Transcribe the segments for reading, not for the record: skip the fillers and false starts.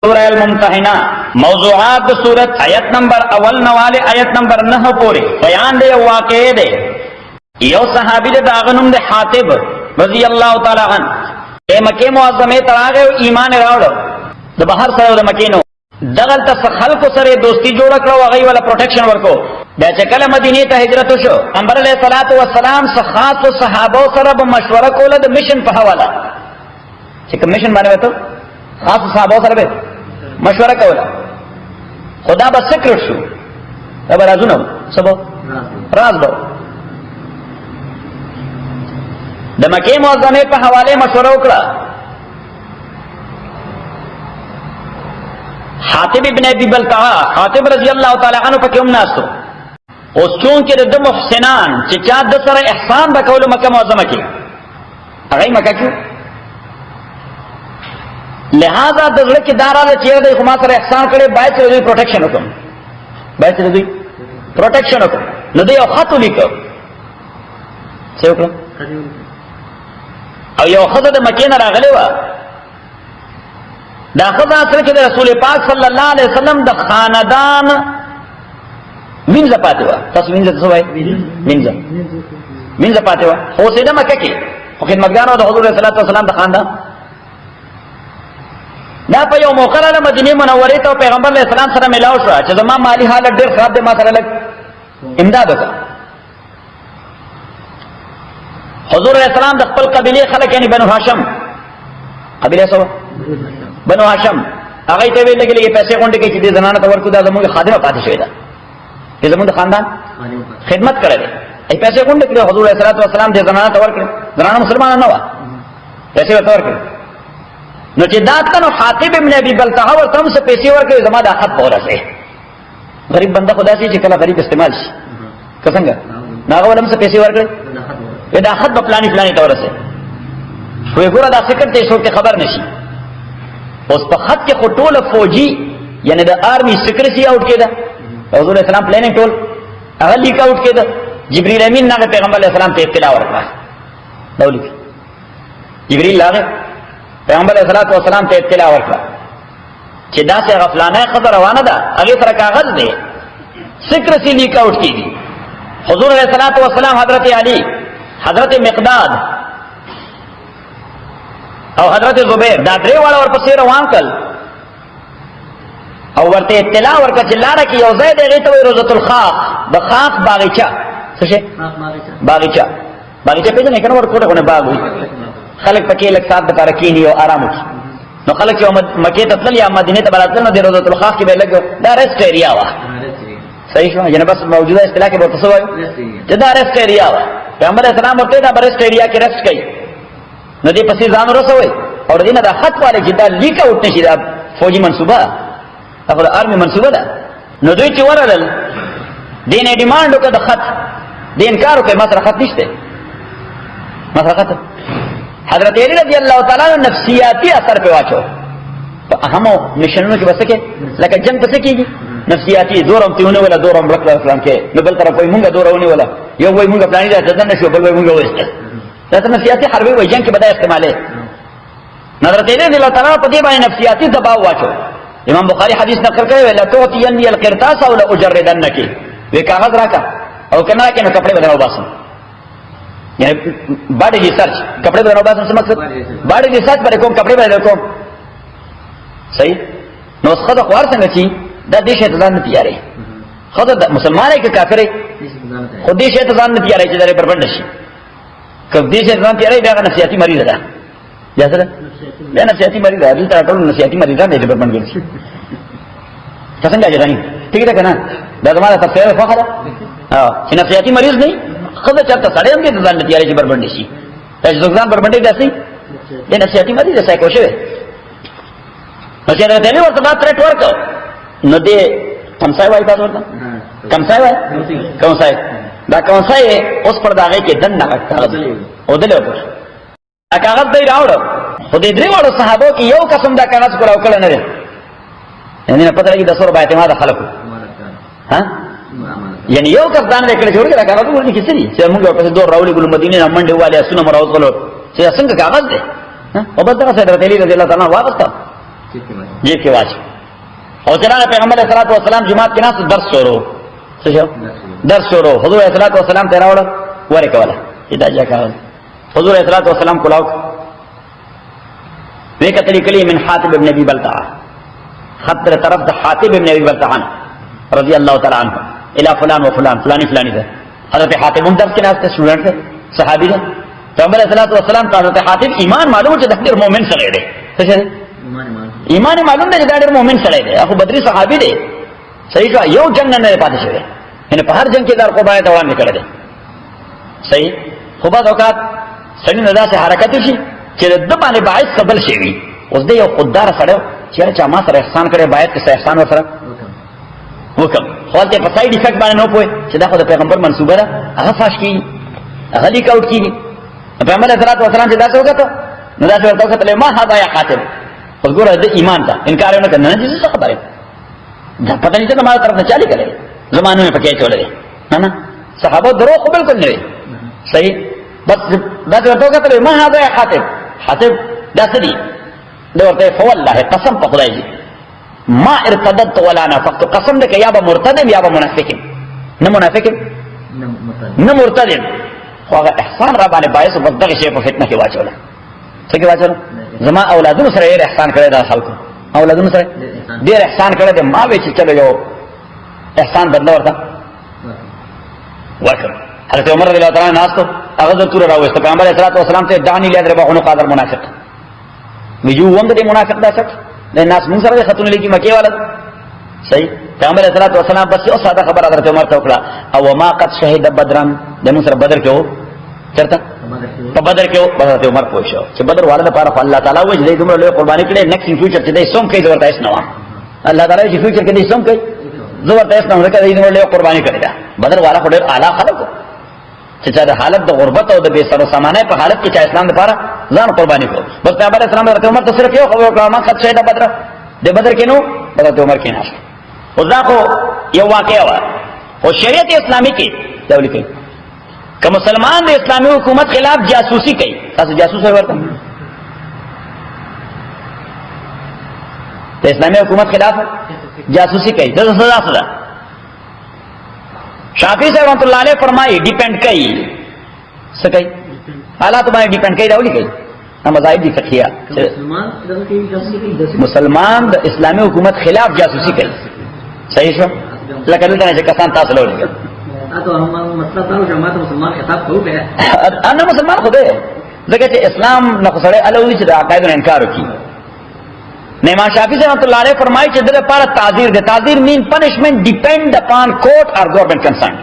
سورہ الممتحنہ موضوعات سورت آیت نمبر اول نوالے آیت نمبر 9 پورے بیان دے واقعے دے یو صحابی دے داغنم دے حاتب رضی اللہ تعالی عنہ اے مکہ معظمے تراغے ایمان راوڑ دے بہر سره د مکینو دغل ته خلق سره دوستی جوړ کړو هغه ولا پروټیکشن ورکو بیا چې کله مدینه ته هجرت وشو پیغمبر علیه الصلاۃ والسلام خاص صحابه سره به مشوره کوله د میشن په حواله چې کوم میشن باندې وته خاص صحابه سره به مشوره کوله خدا به سکرټ شو دا به رازونه سبا راز به د مکه معظمه په حواله مشوره وکړه حاتب ابن ابي بلتعه حاتب رضی اللہ تعالی عنہ پکې هم ناستو اوس چون کې د محسنان چې چا د سره احسان وکول مکه معظمه کې هغه مکه کې لہذا د زړه کې داراله چې د خما سره احسان کړي باید چې دوی پروټیکشن وکړي باید چې دوی پروټیکشن وکړي نو دوی یو خط ولیکو څه وکړه او یو خط د مکې نه راغلی و دا خدا سره چې رسول پاک صلی الله علیه وسلم د خاندان منځ پاتې و تاسو منځ څه وایي منځ پاتې و خو سیده مکه کې خو خدمتګارو د حضور صلی الله علیه وسلم د خاندان دا په یو موقع له مدینه منورې ته پیغمبر علیه السلام سره ملاو شو چې زما مالی حالت ډېر خراب دی ما سره لږ امداد وکړه حضور علیه السلام د خپل قبیله خلک یعنی بنو هاشم قبیله سو بنو هاشم هغه ته ویل کېږي پیسې غونډه کې چې د زنانه تور کو دا زموږ خادمه پاتې شوی دا چې زموږ خاندان خدمت کړی ای پیسې غونډه کړو حضور صلی الله علیه وسلم د زنانه تور کړ زنانه مسلمانان نه و پیسې ورته ورکړ نو چې دا کنو حاتب ابن ابي بلتعه ورته هم څه پیسې ورکړي زما د حق پورسه غریب بنده خدا سي چې کله غریب استعمال شي څنګه ناغه ولهم څه پیسې ورکړي دا حق په پلاني تورسه وې ګوره دا سکر ته څوک خبر نشي اوس په خط کې خټوله فوجي یعنی د آرمی سیکریسی آؤٹ کېده حضور اسلام پلانینګ ټول هغه لیک آؤٹ کېده جبرئیل امین نه پیغمبر علیه السلام ته اطلاع ورکړه دا ولیک جبرئیل لاغه پیغمبر علیه السلام ته اطلاع ورکړه چې دا څه غفلانه خبر روانه ده هغه سره کاغذ دی سیکریسی لیک آؤٹ کېږي حضور علیه السلام حضرت علی حضرت مقداد او حضرت زبیر دا درې واړه ورپسې روان کړل او ورته اطلاع ورکړه چې لاره کې یو ځای دی هغې ته وایي روضة الخاق د خاق باغچه څه شی باغچه پېژنئ که نه ورکوټه خو نه باغ وي خلک پکې لږ ساعت دپاره کښېني او ارام وکړي نو خلک چې مکې ته تلل یا مدینې ته به راتلل نو د روضة الخاق کې به لږ دا رسټ ایریا وه صحیح شوه یعنې بس موجوده اصطلاح کې به ورته څه وایو چې دا رسټ ایریا وه پیغمبر اسلام ورته دا به رسټ ایریا کې رسټ کوي نو دې پسې ځان ورسوي او دې نه دا خط والے چې دا لیک اوټ نشي دا فوجي منصوبه هغه د آرمي منصوبه ده نو دوی چې ورغلل دې نه ډیمانډ وکړ د خط دې انکار وکړ ما سره خط نشته ما سره خط حضرت علی رضی الله تعالی عنہ نفسیاتی اثر په واچو په اهمو مشنونو کې وسکه لکه جنگ څه کېږي نفسیاتی دورم تیونه ولا دورم رکل اسلام کې نو بل طرف وي مونږه دورونه ولا یو وي مونږه پلان دي ځدن نشو بل وي مونږه وسته دا نفسیاتی حربي وي جنگ کې بدای استعماله حضرت علی رضی الله تعالی په دې باندې نفسیاتی دباو واچو امام بخاری حدیث نقل کړی ولا توتینی القرطاس او لا اجردنک وی کاغذ راکا او کنا کې نو کپڑے بدلو باسم یعنی باډي ریسرچ کپڑے بدلو باسم څه مقصد باډي ریسرچ پر کوم کپڑے بدلو کوم صحیح نو خدای خوار څنګه چی دا دې شه ځان نه تیارې خدای مسلمانای کې کافرې خو دې شه ځان نه تیارې چې درې بربند شي کله دې شه ځان تیارې بیا نفسیاتی مریض ده یا سره بیا نفسیاتی مریض ده دې ټول نفسیاتی مریض ده دې بربند ګرځي څنګه ځانی ٹھیک ده کنه دا زموږه تفسیر فقره چې نفسیاتی مریض نه خدای چاته سړی هم دې ځان نه تیارې چې بربند شي چې ځان بربند دي داسي دې نفسیاتی مریض ده سایکو شوی مچره ته ورته ما ترټ ورکو نو دې کمسای وای تاسو ورته کمسای وای کمسای دا کمسای اوس پر داغه کې دن نه کاغذ او دلته وکړه کاغذ دی راوړ خو دې درې وړو صحابو کې یو قسم دا کاغذ کړو کړه نه دی یعنی نه پته لګي د سور باندې اعتماد خلکو ها یعنی یو کس دان لیکل جوړ کړه کاغذ ورني کې سړي چې موږ په دور راولي ګل مدینه منډه والے اسونه مراوت کولو چې څنګه کاغذ دی او بدر سره رسول الله رضی الله تعالی واپس تا جیب کې واچ او چرانه پیغمبر صلی الله علیه وسلم جمعات کې ناس درس شروع څه شو درس شروع حضور صلی الله علیه وسلم ته راوړ وره کوله دا ځکه حضور صلی الله علیه وسلم کولاو وکتلی کلی من حاتب ابن ابي بلتعه خط طرف د حاتب ابن ابي بلتعه رضی اللہ تعالی عنہ الى فلان و فلان فلانی فلانی ده حضرت حاتب هم درس کې ناس ته سټوډنټ ده صحابي ده پیغمبر صلی الله علیه وسلم ته حضرت حاتب ایمان معلوم چې د ډېر مؤمن سره دی څه ایمان معلوم دی چې دا ډېر مؤمن سره دی اخو بدري صحابي دی صحیح شو یو جنگ نه پاتې شوی یعنی په هر جنگ کې دار قبای دوام نکړه دی صحیح خو بعض اوقات سړي نه داسې حرکت شي چې د باندې باعث قبل شي وي اوس دی یو خوددار سره چې ما سره احسان کړي باید چې احسان وسره وکم خو ته په ساید افیکټ باندې نه پوي چې دا خو د پیغمبر منسوبه ده هغه فاش کی هغه لیک اوټ کی پیغمبر صلی الله علیه وسلم چې دا څه وکړه نو دا څه وکړه ما هدا یا قاتل وګوره د ایمان ته انکار نه کنه چې څه خبره دا پته نه چې ما طرف نه چالي کړي زمانه په کې چولې نه صحابه درو خو بالکل نه صحیح بس دا څه وکړه ما هدا یا قاتل حاتب دا څه دي دا ورته فوالله قسم په خدای ما ارتدت ولا نافقت قسم دې یا به مرتد یا به منافق نه منافق نه مرتد خو هغه احسان را باندې باعث بدغه شی په فتنه کې واچول څه کې واچول زما اولادونو سره ډېر احسان کړی دا خلکو اولادونو سره ډېر احسان کړی دا ما به چې چلو یو احسان بدل ورته وکړ حضرت عمر رضی الله تعالی عنہ ناستو هغه د تور راوست پیغمبر صلی الله علیه وسلم ته دانی له دربه خونو قادر منافق ویجو وند دې منافق دا څه د ناس موږ سره خاتون لیکي مکه والا صحیح پیغمبر صلی الله علیه وسلم بس یو ساده خبر حضرت عمر ته وکړه او ما قد شهید بدرن د موږ سره بدر کې وو چرته په بدر کې حضرت عمر پوه شو چې بدر والے لپاره الله تعالی وجه دې دومره لوی قرباني کړې نیکسټ ان فیوچر چې دې سوم کوي ورته اس نه الله تعالی چې فیوچر کې دې سوم کوي زور ته اس نه ورته دې دومره لوی قرباني کړې دا بدر والا خو ډېر اعلی خلک چې دا حالت د غربت او د بے سر و سامانه په حالت کې چې اسلام لپاره ځان قرباني کړو بس پیغمبر اسلام حضرت عمر ته صرف یو خبر وکړه ما قد شهید بدر د بدر کې نو حضرت عمر کې ناش او دا خو یو واقعا و او شریعت اسلامي کې دا ولیکي که مسلمان د اسلامي حکومت خلاف جاسوسي کوي تاسو جاسوس ورته د اسلامي حکومت خلاف جاسوسي کوي دا سزا سزا شافعی صاحب رحمۃ اللہ علیہ فرمایي ډیپند کوي څه کوي حالات باندې ډیپند کوي دا ولیکي مذاهب دي فقهیه مسلمان د اسلامي حکومت خلاف جاسوسي کوي صحیح شو لکه دلته چې کسان تاسو لولې اته هم مطلب دا چې ماته مسلمان خطاب کوي انا مسلمان خو دې ځکه چې اسلام نه خسرې الوی چې د عقاید انکار وکړي امام شافعی رحمۃ اللہ علیہ فرمایي چې دغه لپاره تعذير ده تعذير مین punishment depend upon court or government concerned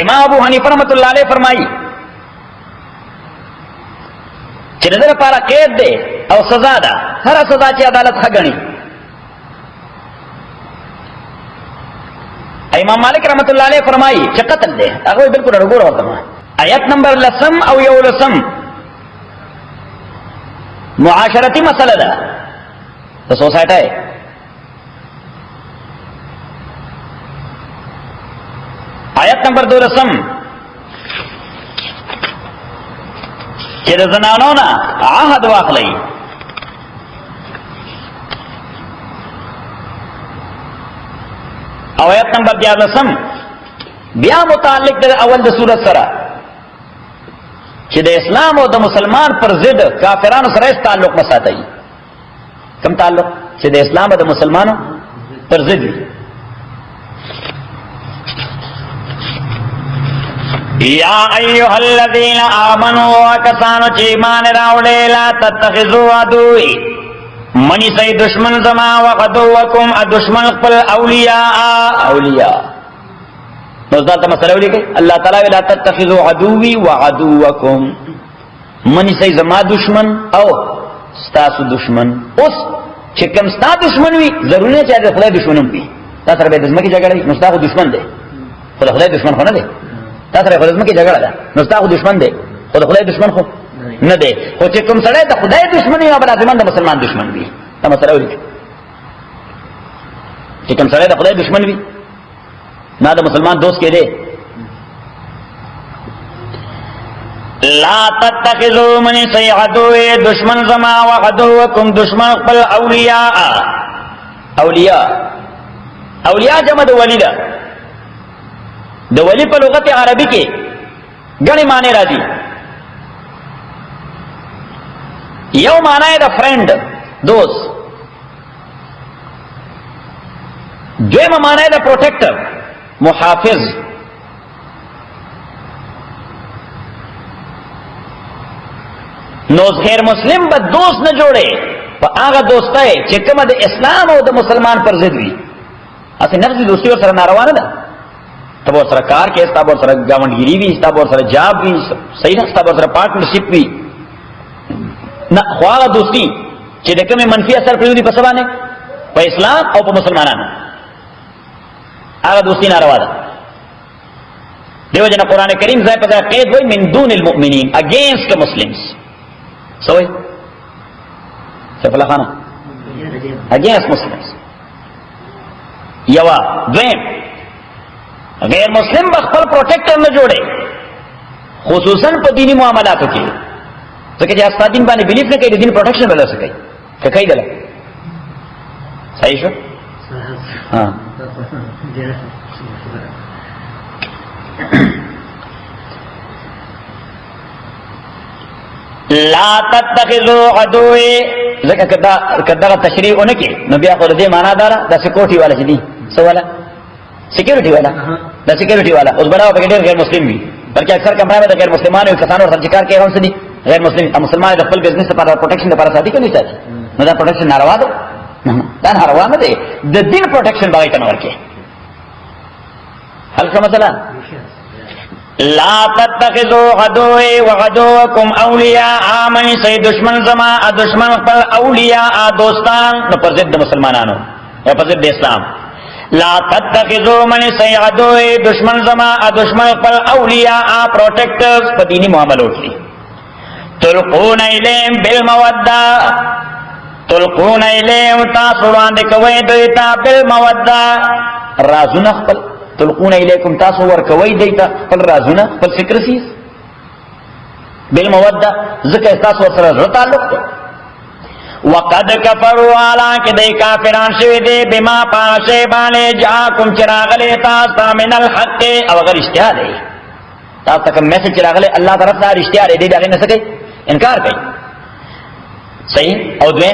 امام ابو حنیفه رحمۃ اللہ علیہ فرمایي چې دغه لپاره قید ده او سزا ده هر سزا چې عدالت حقني امام مالک رحمۃ اللہ علیہ فرمایي چې قتل ده هغه بالکل وګوره ورته آیت نمبر لسم او یو لسم معاشرتی مسئلہ ده د سوسایټي آیت نمبر 2 رسم چې د زنانو نه عهد واخلي او آیت نمبر 11 رسم بیا متعلق د اول د سورۃ سره چې د اسلام او د مسلمان پر ضد کافرانو سره تعلق نه ساتي کوم تعلق چې د اسلام او د مسلمانانو پر ضد یا ایها الذین آمنوا کسانو چې ایمان راوړل لا تتخذوا عدوی منی سي دشمن زما وعدوکم دشمن خپل اولیاء نو دا ته مسله ولیکي الله تعالی لا تتخذوا عدوي وعدوكم من سي زما دشمن او ستاسو دشمن اوس چې کوم ستاسو دشمن وي ضروري نه چې د خدای دشمن وي دا سره به د زمکه جګړه نو ستاسو دشمن دی خو د خدای دشمن خو نه دی دا سره به د زمکه جګړه ده نو ستاسو دشمن دی خو د خدای دشمن خو نه دی خو چې کوم سره د خدای دشمن وي او لازم د مسلمان دشمن وي دا مسله ولیکي چې کوم سره د خدای دشمن وي نه د مسلمان دوست کې دی لا تتخذوا من سي عدو دشمن زما وعدوكم دشمن قل اولیاء. اولیاء اولیاء جمع د ولی ده. د ولی په لغت عربی کې غني معنی راځي. یو معنی د فرند دوست، دویم معنی د پروټیکټر محافظ. نو غیر مسلم به دوست نه جوړي په هغه دوستۍ چې کومه د اسلام او د مسلمان پر ضد وي. اته نفسي دوستي ور سره ناروا نه ده. تب ور سره کار کې تاسو ور سره گاونډګيري وي، تاسو ور سره جاب وي، صحیح نه تاسو ور سره پارټنرشپ وي. نه خو هغه دوستي چې د کومه منفي اثر پریږدي په سبا نه په اسلام او په مسلمانانو، هغه دوستي ناروا ده. دیو جن قرآن کریم ځای په ځای قید وای من دون المؤمنین اگینسٹ مسلمز. سوئی سیف اللہ خانہ اگینسٹ مسلمز. یوا دویم غیر مسلم بخپل پروٹیکٹر نه جوړي خصوصا په دینی معاملاتو کې، ځکه چې استا دین باندې بلیف نه کوي د دین پروټیکشن بل څه کوي که کوي دله. صحیح شو؟ ها لا تتخذوا عدوي. ځکه کدا تشریح اونکي نو بیا خو دې معنا دارا د سکیورټي والا چې دي سواله سکیورټي والا د سکیورټي والا اوس بڑا په ډېر غیر مسلم وي، بلکې اکثر کمره د غیر مسلمانانو کسانو سره ذکر کوي هم دي غیر مسلم مسلمان د خپل بزنس لپاره پروټیکشن لپاره ساتي کوي ساتي. نو دا پروټیکشن ناروا ده، دا ناروا نه دی. د دین پروټیکشن باندې کنه ورکه حل څه مثلا لا تتخذوا عدوي وعدوكم اولیاء. من سي دشمن زما دشمن پر اولیاء دوستان نو پر ضد مسلمانانو یا پر ضد اسلام. لا تتخذوا من سي عدوي دشمن زما دشمن پر اولیاء پروٹیکٹرز په دینی معاملو کې. تلقون الیهم بالموده، تلقون الیهم تاسو وړاندې کوي دوی ته بالموده رازونه خپل. تلقون الیکم تاسو ورکوي دیتا خپل رازونه خپل فکر سیس بالموده ذکر تاسو سره زړه تعلق دی. وقد كفروا على كدي کافران شوی دی بما پاشه باندې جاءکم چراغله تاسو من الحق او غیر اشتیا دی. تاسو ته میسج چراغله الله طرف ته اشتیا دی دغه نه سکے انکار کوي. صحیح. او دوی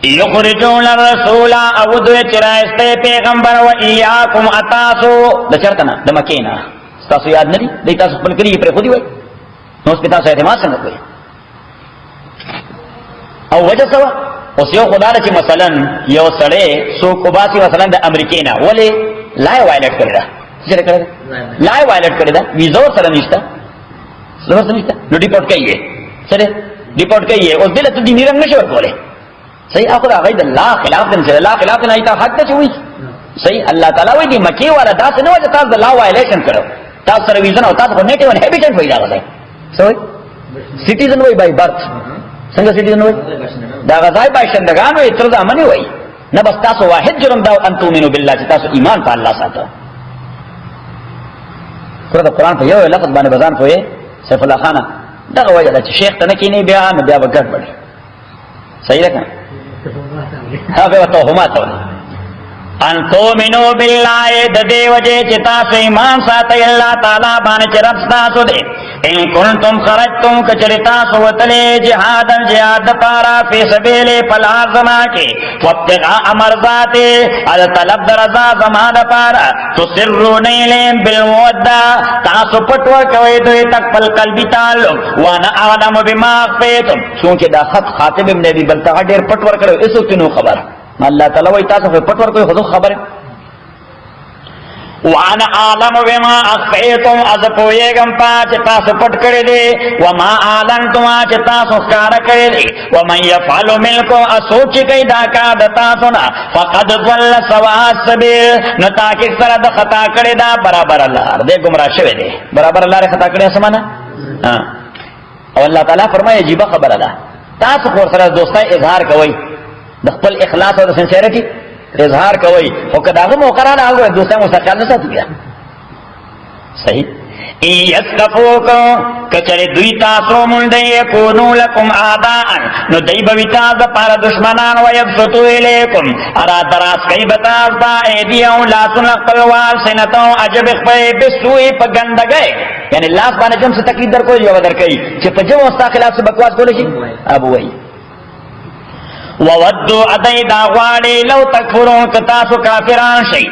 یخرجون الرسول او دوی چرایسته پیغمبر و ایاکم اتاسو د چرتنا د مکینا تاسو یاد ندی د تاسو خپل کلی پر خودي وای نو اس په تاسو اعتماد څنګه کوي او وجه سوا اوس یو خدای چې مثلا یو سړی سو کوباسي مثلا د امریکینا ولې لای وایلټ کړی دا څه کړی لای وایلټ کړی دا ویزا سره نشته سره نشته نو ډیپورټ کوي سره ډیپورټ کوي او دلته دې نیرنګ نشو کوله. صحیح. اخر هغه د الله خلاف دي، الله خلاف نه ایته حق ته چوي. صحیح. الله تعالی وایي دی مکی والا تاسو نه وځه تاسو د لا وایلیشن کړو، تاسو سره ویزا او تاسو نیټیو ان هیبیټنټ وای دا غځي. صحیح. سټیزن وای بای برث. څنګه سټیزن وای دا غځای باشندگان وای تر دا منی وای نه بس تاسو واحد جرم دا ان تؤمنو بالله چې تاسو ایمان په الله ساتو. سورۃ قرآن په یو لفظ باندې بزان کوی سیف الله خان دا وایي چې شیخ ته نه کینی بیا نه بیا وګړ پړي. صحیح ده کنه هغه توهمات ان تؤمنو بالله د دې وجه چې تاسو ایمان ساتئ الله تعالی باندې چې رب تاسو دې ان کنتم خرجتم کچریتا سوتلې جهاد جهاد پارا فی سبیل فلازما کې وابتغاء مرضات ال طلب درزا زمانه پارا تسرون الیهم بالموده تاسو پټو کوي دوی تک پل قلبی تعلق وانا اعلم بما اخفیتم چونکه دا خط خاطب ابن ابي بلتغ ډیر پټ ور کړو ایسو تنو خبر الله تعالی وای تاسو په پټ ور کوي خود خبره وانا عالم بما اخفیتم از پویګم پاچ تاسو پټ کړی دي وما اعلنتم چې تاسو ښکار کړی دي ومن يفعل منکم اسوچ کی دا کا د تاسو نه فقد ضل سواء السبيل نو تاکي سره د خطا کړی دا برابر لار دې گمراه شوی دی برابر لار خطا کړی سمانه او الله تعالی فرمایي عجیب خبره ده تاسو خو سره دوستای اظهار کوئ د خپل اخلاص او سنسیریټي اظهار کوي او کداغه موقرانه هغه دوستان مستقل نه ساتي. صحیح. یسکفوکم کچری دوی تاسو منده یکونو لکم آداءن نو دی بویتا دا پار دشمنان ویبسطو الیکم ارا دراس کئی بتاز دا ایدیوں لاسن اقبلوال سنتوں عجب اخبر بسوئی پا گندگئے یعنی لاس بانے جم سے تکلیف در کوئی جو در کئی چی پا جو استا خلاف سے بکواس کولے شی ابو وی وودو ادائی داغوالی لو تکفرون کتاسو کافران شئی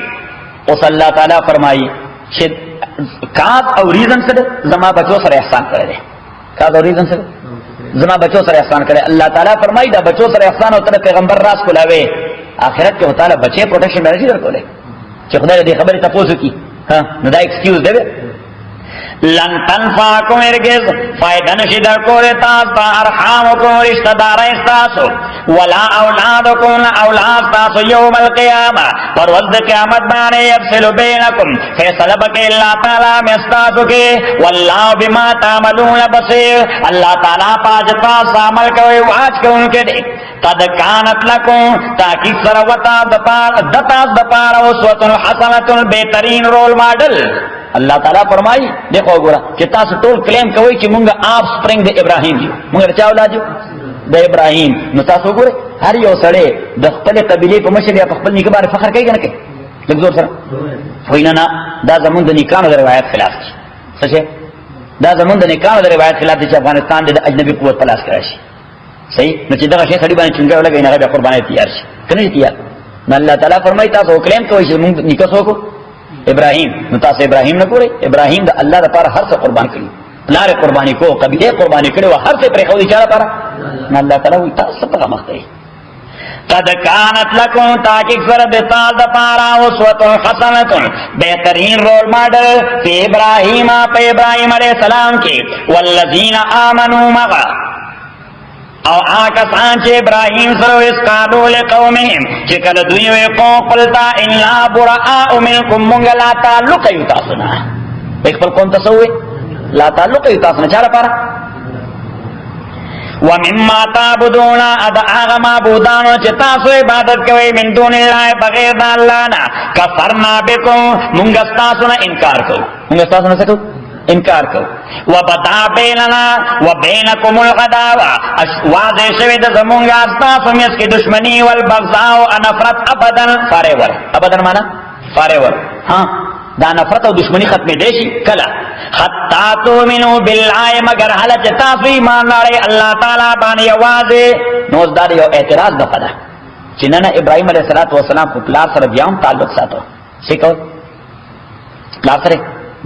اس اللہ تعالیٰ فرمائی کاز او ریزن سے زما بچوں سر احسان کرے دے کاز او ریزن سے زما بچوں سر احسان کرے اللہ تعالیٰ فرمائی دا بچوں سر احسان ہوتا ہے پیغمبر راس کو لاوے آخرت کے تعالیٰ بچے پروٹیکشن میں رسی در کو لے چی خدا دی خبری تپوسو کی ہاں ندا ایکسکیوز دے بے لن تنفاکم ارگز فائدہ نشیدر کو رتاز تا ارحامکم رشتہ دار استاسو ولا اولادکم اولاد تاسو یوم القیامہ پروز قیامت بانے یفصل بینکم فیصلہ بکے اللہ تعالیٰ میں استاسو کے واللہ بما تعملون بصیر اللہ تعالیٰ پاجتا سامل کوئی واج کے ان کے دے قد کانت لکم تاکی سروتا دتاز دپارا اسوۃ حسنۃ بہترین رول ماڈل اللہ تعالیٰ فرمائی دیکھو گورا کہ تاسو ټول کلیم کوي چې مونږه آف سپرنګ د ابراهیم یو مونږ چا اولاد یو د ابراهیم نو تاسو ګوره هر یو سړی د خپل قبیله په مشر یا په خپل نیکه باندې فخر کوي کنه کوي لږ زور سره وینا نه دا زمونږ د نیکانو د روایت خلاف دي څه دا زمونږ د نیکانو د روایت خلاف دي چې افغانستان د اجنبي قوت په لاس کې راشي صحیح نو چې دا شی سړی باندې څنګه ولګي نه به قرباني تیار شي کنه تیار نو الله تعالی فرمایي تاسو کلیم کوي چې مونږ نیکه سوکو ابراہیم نتاس ابراہیم نہ پورے ابراہیم دا اللہ دا پارا ہر سے قربان کری لار قربانی کو قبیلے قربانی کرے وہ ہر سے پریخو دی چارہ پارا نہ اللہ تعالیٰ ہوئی تا سب کا مختی قد کانت لکن تاکہ فرد تال دا پارا اسوۃ حسنۃ بہترین رول ماڈل فی ابراہیم پہ ابراہیم علیہ السلام کی والذین آمنوا مغا او آکسان چه ابراہیم سرو اس قالو لقومهم چکل دویوی قوم قلتا انا براء منکم منگا لا تعلق یتاسنا ایک پل قوم تسوئے لا تعلق یتاسنا چارا پارا ومما تعبدون اد آغا معبودانو چه تاسو عبادت کوئی من دون اللہ بغیر دا اللہ نا کفرنا بکم منگا ستاسونا انکار کو منگا ستاسونا سکو انکار کو وبدا بیننا وبینکم العداوہ واضح شوید زمونگا استاسو میں اس کی دشمنی والبغضاء نفرت ابدا فارور ابدا مانا فارور ہاں دا نفرت و دشمنی ختم دیشی کلا حتی تومنو باللہ مگر حلچ تاسو ایمان لارے اللہ تعالیٰ بانی واضح نوزدار یو اعتراض دفدا چننا ابراہیم علیہ السلام کو پلار سر بیام تعلق ساتو سکو پلار سر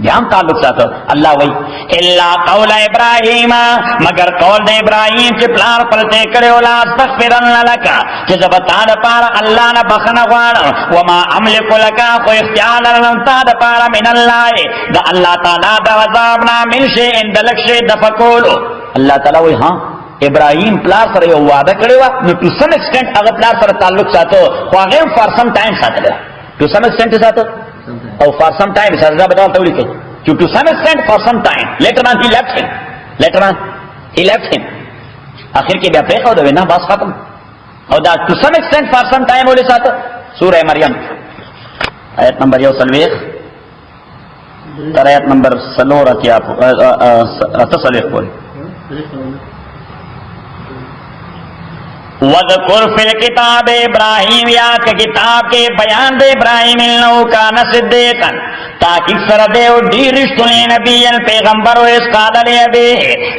بیام تعلق ساتو اللہ وی اللہ قول ابراہیم مگر قول دے ابراہیم چی پلار پلتے کرے ولا استغفرن لکا چی زبتان پارا اللہ نا بخنا غوانا وما عملک لکا خو اختیار لنتا پارا من اللہ دا اللہ تعالی دا وزابنا من شئن دلک شئ دفکولو اللہ تعالی وی ہاں ابراہیم پلار سر یو وعدہ کرے وا نو ٹو سم ایکسٹینٹ اگر پلار سر تعلق ساتو خواغیم فار سم ٹائم ساتھ لے ٹو سم ایکسٹینٹ ساتو or for some time سرزا بتاؤ تولی کہ to some extent for some time later on he left him آخر کے بیا پریخ ہو دو نا باس ختم اور دا to some extent for some time بولے ساتھ سورہ مریم آیت نمبر یو سلویخ تر آیت نمبر سلور تصلیخ بولے وذکر فی الکتاب ابراہیم یاد کے کتاب کے بیان دے ابراہیم انہو کان صدیقا تاکہ سر دے و دیرشتنی نبی پیغمبر و اس قادر ابی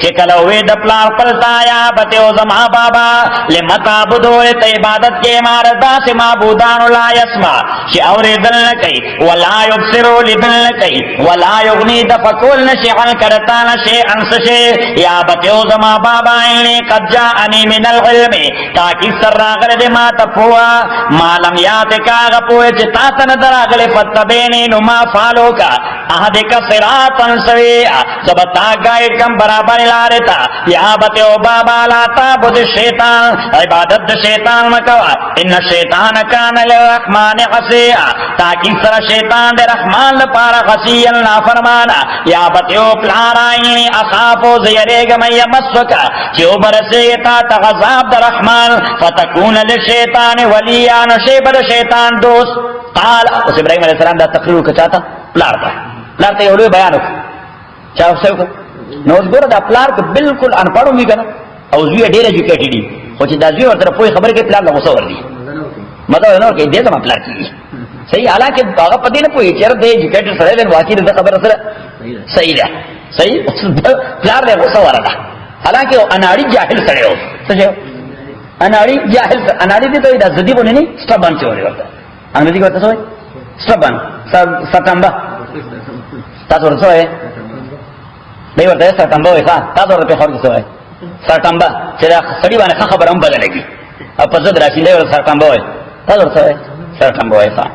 چکلوی دپلار پلتا یا بتے و زمان بابا لمتا بدو لیت عبادت کے ماردہ سے معبودان لا یسمع چی اور دل نکی ولا یبصرو لدل نکی ولا یغنی دفکول نشی عن کرتا نشی انسشی یا بتے و زمان بابا انہی قد جاءنی من العلم تاکہ سر راغل دے ما تپوا مالم یات کاغ پوئے چتا تن دراغل فتبینی نما فالو کا اہدک صراطا سویا سبتا گائیڈ کم برابر لارتا یا بتے و بابا لا تابد الشیطان عبادت شیطان مکوا ان شیطان کان لرحمان عصیا تاکہ سر شیطان دے رحمان لپارا غسیا نافرمانا یا بتے و پلارائنی اخافو زیرے گم یمسوکا چیو برسیتا تغذاب در رحمان فتکون للشیطان ولیان شیبر شیطان دوست قال اس ابراہیم علیہ السلام دا تقریر کا چاہتا لارتا یہ علوی بیانو چا څه کو نو ګوره دا پلار ته بالکل ان پړو می کنه او زوی ډیر ایجوکیټډ دي خو چې دا زوی ورته په خبره کې پلار له غوسه ور دي مطلب نو کې دې ته پلار کیږي صحیح حالانکه هغه پدې نه پوي چې دې ایجوکیټډ سره د واقعي د خبره سره صحیح ده صحیح پلار له غوسه ورده حالانکه اناړي جاهل سره و څه اناړي جاهل اناړي دې ته د زدي بونه نه سټبان چوري ورته انګریزي کې ورته څه سټبان سټامبا تاسو ورته څه دی ورته سټامبا وای ښا تاسو ورته خور څه وای سټامبا چې سړي باندې خبره هم بدلېږي او په زړه راشي دی ورته سټامبا وای تاسو ورته سټامبا وای ښا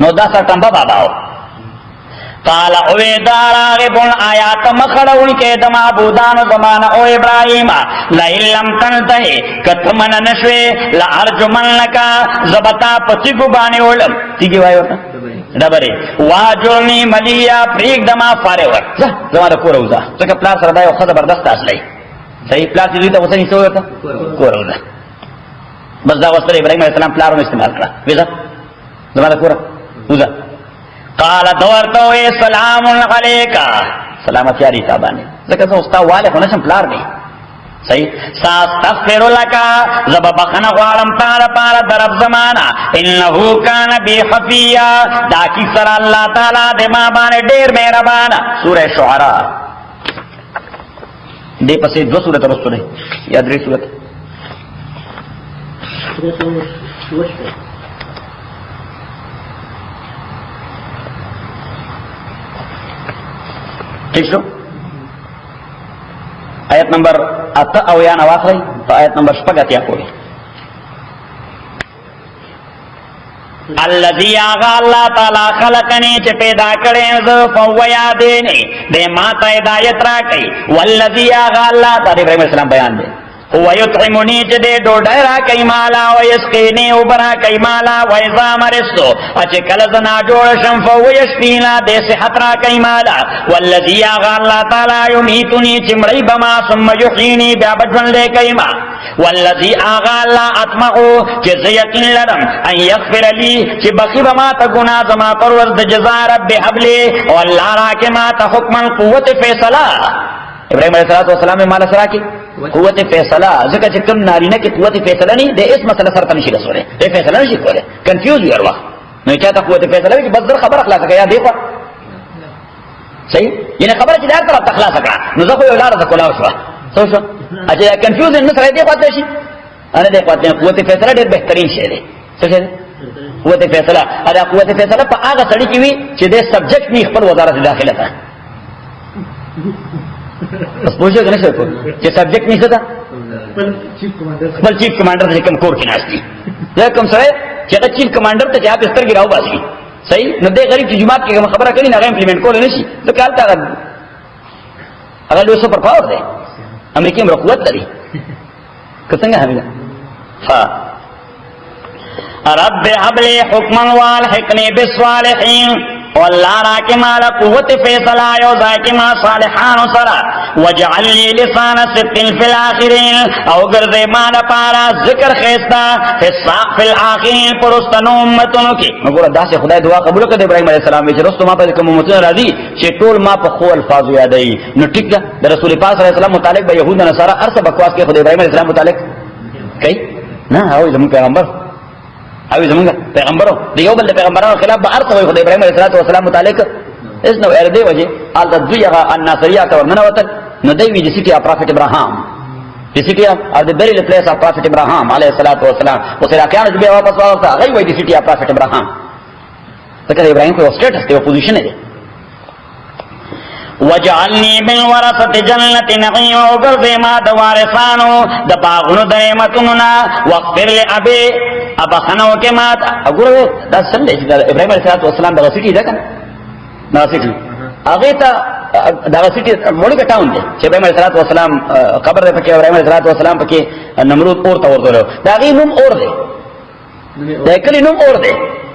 نو دا سټامبا باباو قال اوے داراغبن آیات مخڑون کے دم عبودان زمان او ابراہیم لئن لم تنتہی کتمن نشوے لارجمن لکا زبتا پسیگو بانے اولم تیگی وائی ہوتا ڈبرے واجرنی ملیا پریک دما فارے ورد زمان کور اوزا سکر پلار سردائی وقت زبردست اسلائی صحیح پلار چیزوی تا وسنی سوئی ہوتا کور اوزا بس دا وستر ابراہیم علیہ السلام پلاروں استعمال کرا ویزا زمان کور اوزا قال دورتو سلام علیکا سلامتی علی تابانی ذکر سا استا والے خونشم پلار نہیں صحیح ساستغفر لکا زب بخن غوارم تارا پارا درب زمانا انہو کان بی خفیہ داکی سر اللہ تعالی دے ماں بانے دیر میرا بانا سورہ شعراء دے پسے دو سورت رسو رہے یا دری سورت ٹھیک شو آیت نمبر اتا او یا نواز رہی تو آیت نمبر شپگت یا کوئی الذی آغا اللہ تعالی خلقنی چھ پیدا کریں فہو یادینی دے ماتا ہدایت را کئی والذی آغا اللہ تعالی ابراہیم علیہ السلام بیان دے ویطعمنی چھ دے ڈوڈائی را کئی مالا ویسقینی اوبرا کئی مالا ویزا مرسو اچھ کلزنا جوڑشم فہو یشفینا دے صحت را کئی مالا والذی آغا اللہ تعالی یمیتنی چھ مری بما ثم یحینی بیا بجون لے کئی ما والذی آغا اللہ اطمعو چھ زیقین لرم ان یغفر لی چھ بخی بما تا گناہ زما پرورد جزا رب حبلی واللہ را کے ما تا حکما قوت فیصلہ ابراہیم علیہ السلام میں مالا سرا کی قوت فیصلہ ذکر چھ کم نارینہ کی قوت فیصلہ نہیں دے اس مسئلہ سر تنشی رسولے دے فیصلہ نہیں کولے کنفیوز ہوئی ہر وقت میں چاہتا قوت فیصلہ کہ بس در خبر اخلا سکا یا دیکھا صحیح یعنی خبر چھ دار طرف تخلا سکا نزاقو اولار زکولا شوا سوچو اچھا کنفیوز ان سر دیکھ پاتے شی انا دیکھ پاتے ہیں قوت فیصلہ دیر بہترین شے دے سوچے قوت فیصلہ ادا قوت فیصلہ پا آگا سڑی کی ہوئی چھ دے سبجیکٹ نہیں خبر وزارت داخلہ تھا بس پوچھو کہ نہیں سکو کہ سبجیکٹ نہیں سکتا بل چیف کمانڈر سے کم کور کی ناستی کم سرے کہ چیف کمانڈر تو آپ اس طرح کی راو باسی صحیح نہ دے غریب کی جماعت کی خبرہ کری نہ امپلیمنٹ کو لینے سی تو کیا حالتا اگر لوگ سپر پاور دے امریکی میں قوت داری کسنگا ہمیں ہاں رب حبلی حکما والحقنی بالصالحین واللہ را کے مالا قوت فیصلہ یوزا کے ما صالحان سرا وجعل لی لسان صدق فی الاخرین او گردے مالا پارا ذکر خیستا فی الاخرین پرستنو امتنو کی مگورا دا سے خدای دعا قبول کرد ابراہیم علیہ السلام ویچے رستو ما پا کم امتن راضی چے ٹول ما پا خو الفاظ یادئی نو ٹک دا رسول پاس علیہ السلام متعلق با یہود نصارا عرص بکواس کے خدای ابراہیم علیہ السلام متعلق کئی نا آوئی زمان پیغمبر اوی زمانگا پیغمبروں دیو بل پیغمبرانو خلاف با عرص ہوئی خود ابراہیم علیہ السلام متعلق اس نو اردے وجہ آلتا دویغا الناصریہ کا ورننا وطن نو دیوی دی سٹی آف پرافیٹ ابراہام دی سٹی آف دی بریل پلیس آف پرافیٹ ابراہام علیہ السلام اس علاقیان جبی واپس واپس غی وی دی سٹی آف پرافیٹ ابراہام تکر ابراہیم کوئی سٹیٹس تے وہ پوزیشن ہے وجعلنی من ورثت جنت نعیم وغرد ما دوارثانو دباغنو دائمتننا واغفر لأبی ابا خنو کے مات اگرو دا سندے ابراہیم علیہ السلام دا سٹی دا کنا دا سٹی اگیتا دا سٹی موڑی کا ٹاؤن دے چھ ابراہیم علیہ السلام قبر دے پکے ابراہیم علیہ السلام پکے نمرود اور تور دو دا غی نم اور دے دا کلی نم اور دے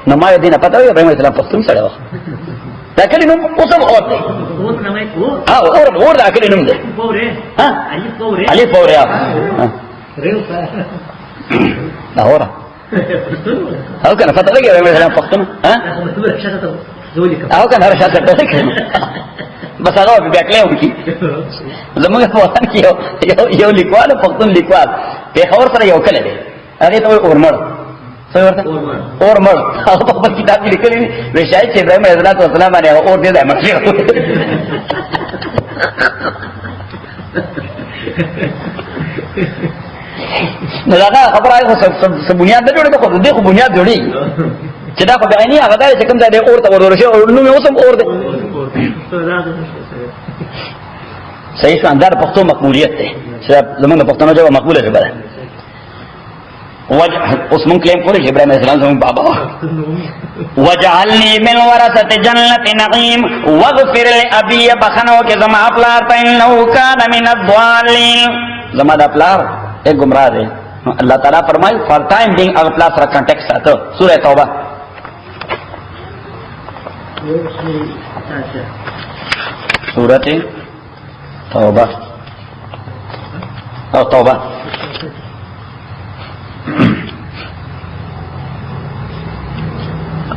نمائے دینا پتہ ہوئی ابراہیم علیہ السلام پختون سڑے وقت دا کلی نم اسم اور دے اور دا کلی نم دے علی فورے دا ہو رہا او كان فتح لقي ابراهيم السلام فقطنا ها او كان هرشات بس هغه بیا کله وکی زموږ په وطن کې یو لیکوال پښتون لیکوال په خبر سره یو کله دی هغه ته اورمړ څه ورته اورمړ هغه په خپل کتاب کې لیکلی وی شاید چې ابراهیم علیه السلام باندې اور دې ځای مخکې نو دا خبره هغه څه بنیاد نه جوړه خو دې خو بنیاد جوړي چې دا خو بیانې هغه دا چې کوم ځای اور ته ورورشه او نو مې اوسم اور دې صحیح شاندار پښتو مقبولیت ده چې زمونږ پښتنو ژبه مقبوله ژبه ده اوس مونږ کلیم کولی چې ابراهیم علیه السلام زمونږ بابا وجعلني من ورثة جنة نعيم واغفر لأبي بخنو کې زما پلار ته انه كان من الضالين زما دا پلار ایک گمراہ دے اللہ تعالیٰ فرمائی فار ٹائم بینگ اگر پلار سره کنٹیکس آتا سورہ توبہ سورة توبہ او توبہ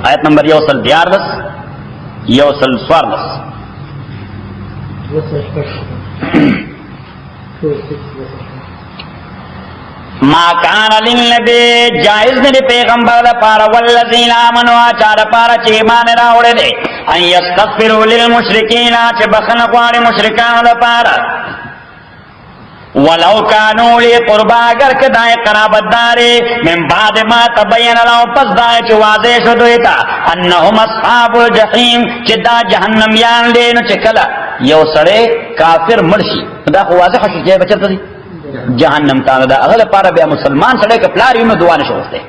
آیت نمبر یوصل 11 یوصل 14 ما کان للنبی جائز نے پیغمبر دا پارا والذین آمنوا چار پارا چی ایمان راوڑے دے ان یستغفروا للمشرکین چی بخن قوار مشرکان دا پارا ولو کانو لی قربا اگر کدائے قرابت دارے من بعد ما تبین لو پس دائے چی واضح شدویتا انہم اصحاب الجحیم چی دا جہنم یان لینو چی کلا یو سڑے کافر مرشی دا خو واضح شد جائے بچتا دی جہنم تا دا اغل پارا بیا مسلمان سڑے کہ پلار یوں دعا نشو ہوستے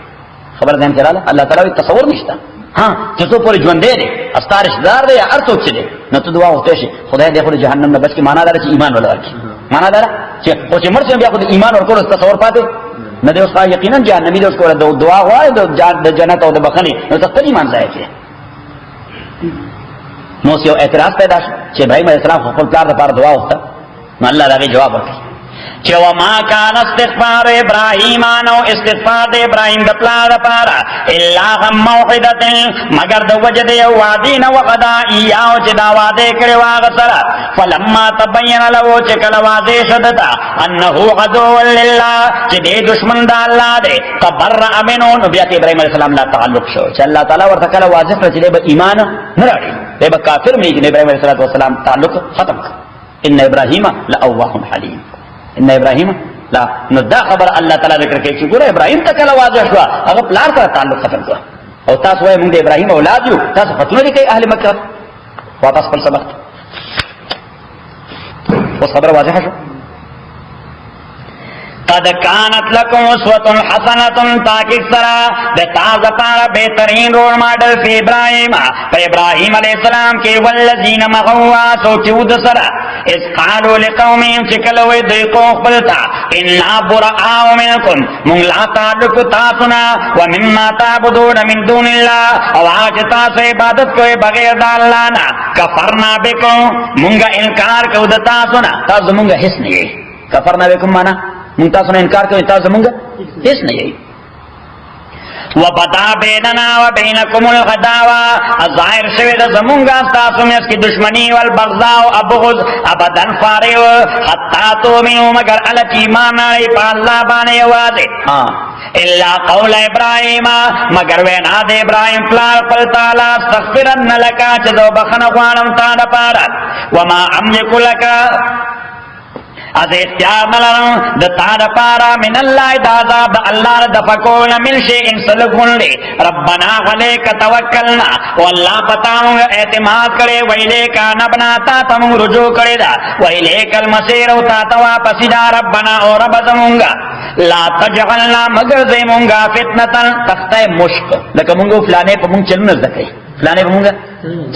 خبر دین چلالا اللہ تعالی تصور نشتا ہاں جسو پوری جوان دے دے استارش دار دے یا ارسوک چے دے نہ تو دعا ہوتے شے خدای دے خود جہنم نہ بچ کے مانا دارا چی ایمان والا رکھی مانا دارا چی پوچے مرچے بیا خود ایمان اور کولو تصور پاتے نہ دے اس کا یقینا جہنمی دے اس کو دعا ہوا ہے جنت اور بخنی نہ تختر ایمان ضائع چے موسیو اعتراض پیدا چے بھائی میں اسلام خپل پلار دا پار دعا ہوتا نہ اللہ دا جواب ورکی چه وما کان استغفار ابراہیم آنو استغفار دے ابراہیم دا پلا دا پارا الا غم موحدت مگر دا وجد یو وعدین وقدا ایاو چه دا وعدے کرے واغسرا فلما تبین لو چه کل واضح شدتا انہو عدو للہ چه دے دشمن دا اللہ دے تبرع منون بیات ابراہیم علیہ السلام لا تعلق شو چه اللہ تعالی ورتکل واضح رچے دے با ایمان نراڑی دے با کافر میں کہ ابراہیم علیہ السلام تعلق ختم کر ان ابراہیم لأواہ حلیم ان ابراہیم لا نو دا خبر اللہ تعالی ذکر کے چې ګوره ابراہیم ته کله واضح شو هغه پلار سره تعلق ختم شو او تاسو وایي موږ د ابراہیم اولاد یو تاسو فتنه لیکي اهل مکه واپس خپل سبق اوس خبر واضح شو قد كانت لكم اسوة حسنة تاکہ سرا دے تازہ پارا بہترین رول ماڈل فی ابراہیم ابراہیم علیہ السلام کے والذین مغوا سوچود سرا اس قالوا لقومهم چکلوی دیقو قبلتا انا براء منکم من لا تعلق تاسنا ومما تعبدون من دون اللہ او آجتا سے عبادت کوئی بغیر دا اللہ نا کفرنا بکم منگا انکار کو دتا سنا تاز منگا حس نہیں کفرنا بکم مانا منتا سنا انکار کریں تاز منگا حس نہیں وبدا بیننا وبینکم الغداوہ ظاہر شوید زمونگا استاسو میں اس کی دشمنی والبغضاء ابغض ابدن فارغ حتی تومنو مگر علت ایمان آئی پا اللہ بانے واضح الا قول ابراہیم مگر وینا دے ابراہیم پلار پل تالا استغفرن لکا چدو بخنقوانم تانا پارا وما املک لکا از اختیار نلرم دا تادا پارا من اللہ دا عذاب دا اللہ دفکون من شیئن سلکن لے ربنا غلیک توکلنا واللہ پتاؤں اعتماد کرے ویلیکا نبناتا تمہیں رجوع کرے دا ویلیک المسیر تاتوا پسیدہ ربنا اور رب زمونگا لا تجعلنا مگر زیمونگا فتنتا تختہ مشک لکہ مونگو فلانے پا مونگ چلو نزدکے فلانے پا مونگا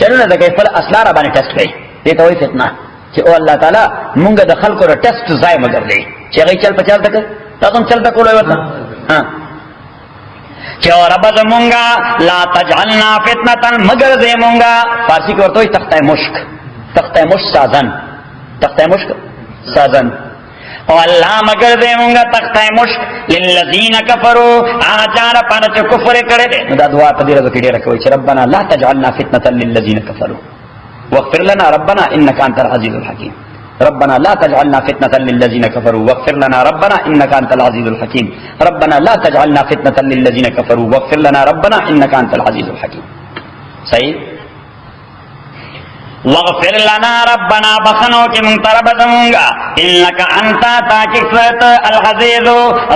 چلو نزدکے فل اسلار ابانے ٹیسٹ کئی دیتا ہوئی فتنہ چې او الله تعالی مونږ د خلکو را ټیسټ ځای مگر دی چې هغه چل پچال تک تاسو چل تک ولای وته ها چې او رب زمونږه لا تجعلنا فتنه مگر زمونږه فارسی کې ورته تخته مشک سازن تخته مشک سازن او الله مگر زمونږه تخته مشک للذین کفروا اچار پنځ کفر کړي دا دعا په دې راځي کې ډیره کوي چې ربنا لا تجعلنا فتنه للذین کفروا واغفر لنا ربنا انك انت العزيز الحكيم. ربنا لا تجعلنا فتنة للذين كفروا واغفر لنا ربنا انك انت العزيز الحكيم. ربنا لا تجعلنا فتنة للذين كفروا واغفر لنا ربنا انك انت العزيز الحكيم. صحیح. واغفر لنا ربنا بخنو کی منترب دمونگا انك انت تاکفت العزیز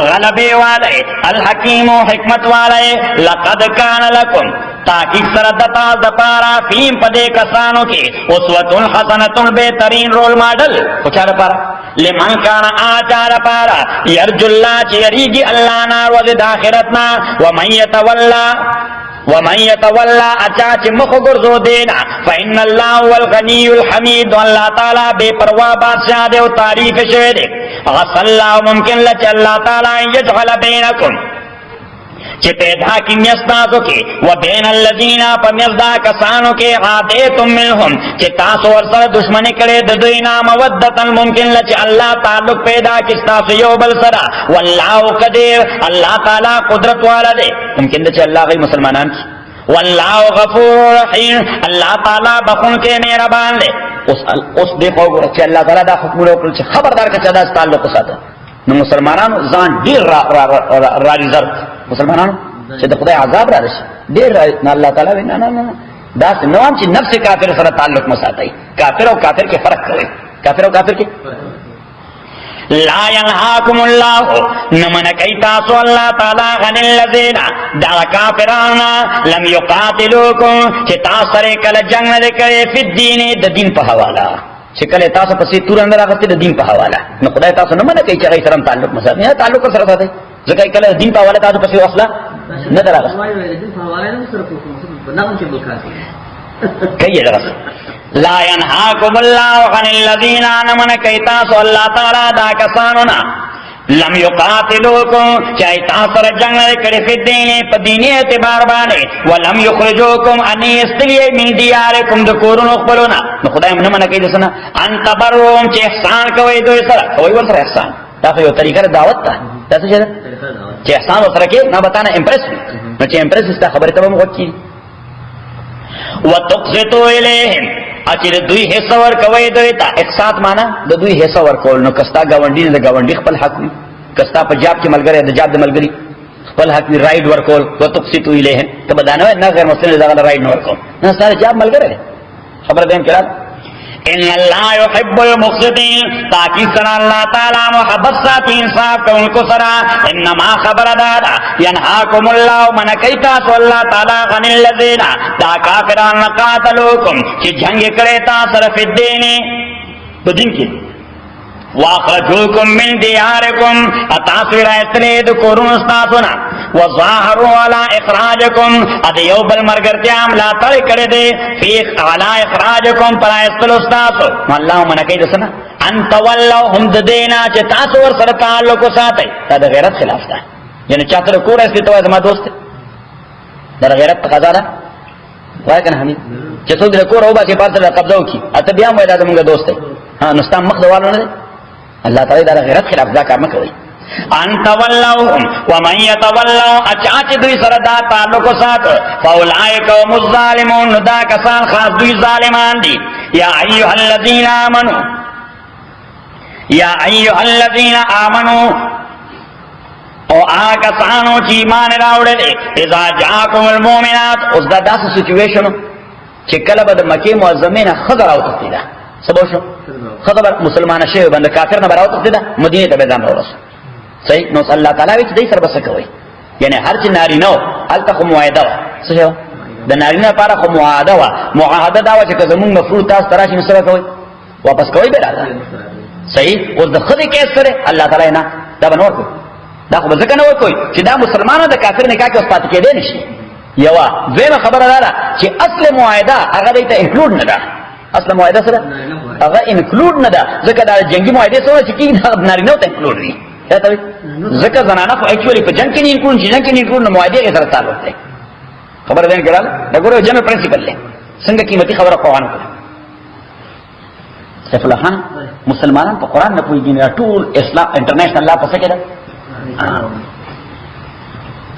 غلبی والے الحکیم حکمت والے لقد کان لکم تاکہ سردتا دپارا فیم پدے کسانوں کی اسوۃ الحسنۃ بہترین رول ماڈل کچھ پارا لمن کان آچار پارا یرجو اللہ چیریگی اللہ نا روز آخرتنا ومن یتولا اچاچ مخ گرزو دینا فإن اللہ هو الغنی الحمید اللہ تعالی بے پرواہ بادشاہ دے و تعریف شوے دے غص اللہ ممکن لچ اللہ تعالی یجعل بینکم چی پیدا کی میستاسو کے و بین الذین پا میزدا کسانو کے عادیتم منہم چی تاسو ورسر دشمنی کرے ددوینا مودتا ممکن لچ اللہ تعلق پیدا کستاسو یو بل سرا واللہ قدیر اللہ تعالی قدرت والا دے ممکن لچ اللہ غی مسلمانان کی واللہ غفور رحیم اللہ تعالی بخون کے مہربان دے اس دیکھو چی اللہ تعالی دا حکم لوکل چی خبردار کا چدا تعلق ساتا نو مسلمانانو ځان ډیر را ریزرو مسلمانانو چې د خدای عذاب را رسي ډیر نه الله تعالی وینا نه دا نوام چې نفس کافر سره تعلق مساتای کافر او کافر کې فرق کوي کافر او کافر کې لا ينهاكم الله نمن کیتا سو الله تعالی غن الذين دا کافرانا لم يقاتلوكم چې تاسو سره کله جنگ نه کوي په دین د دین په حواله چې کله تاسو پسې تور اندر راغته د دین په حواله نو خدای تاسو نه منه کوي چې غي سره تعلق مساتای نه تعلق سره ساتي ځکه کله دین په حواله تاسو پسې واصله نه دراغه دین په حواله نه سره کوم نه چې بلکې کوي درس لا ينهاكم الله عن الذين آمنوا كيتا سو الله تعالی دا کسانونا لم يقاتلوكم چاہی تاثر جنگ کرے فی الدین پا دینی اعتبار بانے ولم یخرجوکم انی استلیے من دیارکم دکورن اقبلونا نو خدای من منع کئی دسنا انت بروم چی احسان کوئی دو سر کوئی ور سر احسان تاکہ یہ طریقہ دعوت تا تاسو چیزا چی احسان و سرکے نا بتانا امپریس نو چی امپریس استا خبری تبا مغد کی وتقسطو الیہم اچھر دوی حصہ ور کوي دوی تا اقساط معنا د دوی حصہ ور کول نو کستا گاونډي د گاونډي خپل حق وي کستا په جاب کې ملګری د جاب د ملګری خپل حق وي رائټ ور کول وتقسطو الیهم ته بدانه نه غیر مسلمان دا رائټ نه ور کول نه سره جاب ملګری خبر دیم کړه ان الله يحب المقسطين تاکي سنا الله تعالی محبت ساتي انصاف کو ان کو سرا انما خبر دادا ينهاكم الله من کیتا سو الله تعالی غن الذين دا کافرون قاتلوكم چې جنگ کړي تا صرف الدين بدین کې واخرجوكم من دياركم اتاثر اسلید قرون استاسنا وظاهروا على اخراجكم اد يوب المرغرتيام لا تل کړه دے فی على اخراجكم پر استل استاس الله من کید سنا انت والله هم دینا چې تاسو ور سره تعلق ساتي دا غیرت خلاف ده یعنی چاته کوړه است ته زما دوست دا غیرت تقاضا ده وای کنه حمید چې څو د کوړه وبا کې پاتره قبضه وکي اته بیا مې دا موږ دوست ها نو ستام مخ دوالو نه اللہ تعالی دا غیرت خلاف دا کار مکوي انت واللهم ومن يتولوا اچاچ دوی سره دا تعلق سات فاولئک هم الظالمون دا کسان خاص دوی ظالمان دي یا ایها الذین آمنوا یا ایها الذین آمنوا او آگا سانو چی ایمان راوڑے اذا جاکم المومنات اس دا داس سچویشن چکل با دا مکی معظمین خضر آو تختی دا سبو شو خضر مسلمان شیو بند کافر نبر آو تختی دا مدینی تا بیدان رو رسو صحیح نو صلی اللہ تعالی ویچ دی سر بسکوئی یعنی هر چی ناری نو حالتا خو معایده وا سشو دا ناری نو پارا خو معایده وا معایده داوا چکا زمون مفروض تاس تراشی نسر کوئی واپس کوئی بیرا دا صحیح اس دا خودی کیس کرے اللہ تعالی نا دا بنور کوئی دا خو ځکه نه وای کوئی چې دا مسلمانانو د کافر نکاح کې وسپات کېدې نشي یوا دویمه خبره ده چې اصل معاهده هغه دې ته انکلود نه ده اصل معاهده سره هغه انکلود نه ده ځکه دا جنگي معاهده سره چې کې دا نارینه ته انکلود دي دا ته ځکه زنانه خو اکچوالي په جنگ کې نه انکلود جنگ کې نه انکلود نه معاهده سره تعلق دی خبره ده کړه دا ګوره جنرال پرنسپل دی څنګه قیمتي خبره قرآن کوي سیف الله خان مسلمانان په قرآن نه پوهیږي ټول اسلام انټرنیشنل لا پسې کېده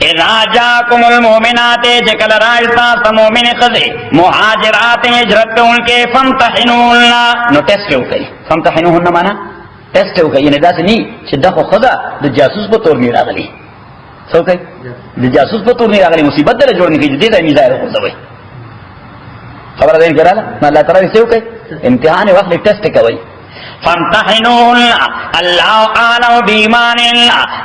اذا جاءكم المؤمنات جکل راجتا سمومن خزی مہاجرات ہجرت ان کے فامتحنوهن نو ٹیسٹ ہو گئی فامتحنوهن مانا ٹیسٹ ہو گئی یعنی دا سے نہیں چې دا خو خدا د جاسوس په تور نه راغلی څه کوي د جاسوس په تور نه راغلی مصیبت دره جوړ نه کیږي دې ځای میزای راوځوي خبره دې کړه الله تعالی څه کوي امتحان وخت ټیسټ کوي فامتحنوهن اللہ عالم بیمان